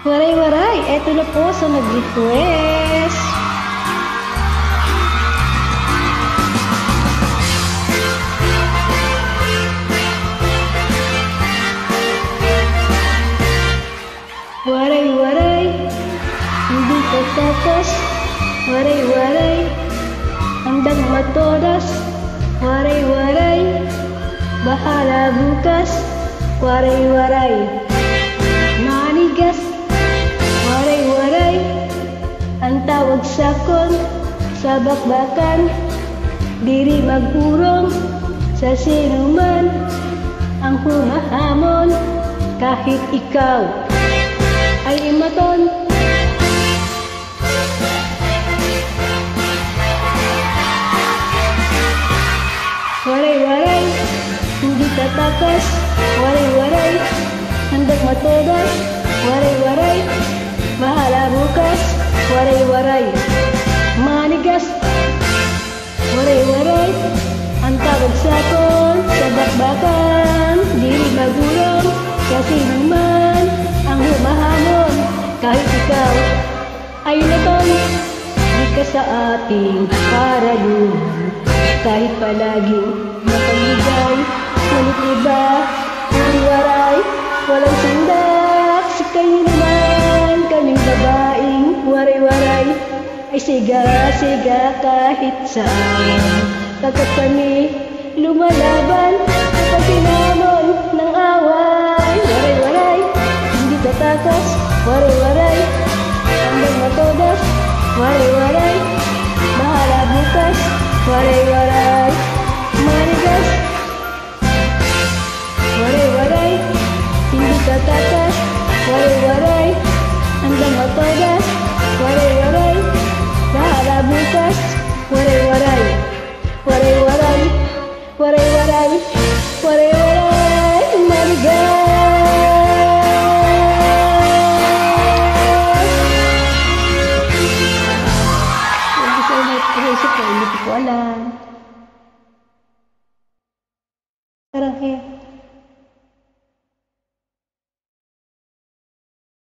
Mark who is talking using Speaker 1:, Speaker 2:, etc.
Speaker 1: Waray-waray, eto na po sa nag-request. Waray-waray, hindi pagtatas. Waray-waray, handang matodas. Waray-waray, bahala bukas. Waray-waray, manigas. Waray-waray, ang tawag sakon sa bakbakan. Diri magurong sa sinuman ang humahamon, kahit ikaw ay imaton. Waray-waray, hindi tatakas. Waray-waray, handang matodas. Waray-waray, bahala bukas. Waray-waray, manigas. Waray-waray, ang tawag sakon sa bakbakan. Dili magulong sa sinuman ang humahamon, kahit ikaw ay naton. Di ka sa ating paraluhan, kahit palaging mapagbigay. Ngunit iba, waray-waray, walang sundak. Sa kayo naman, kaming babaeng waray-waray ay siga-siga kahit saan. Pagkat kami lumalaban kapag sinamon ng away. Waray-waray, hindi tatakas. Waray-waray, hanggang matodas. Waray-waray, bahala bukas. Waray-waray, manigas. Waray-waray, hindi tatakas. Waray-waray, hanggang matodas. Waray-waray, bahala bukas. Waray-waray, waray-waray, waray-waray, waray-waray, manigas. Hindi ko alam. Sarang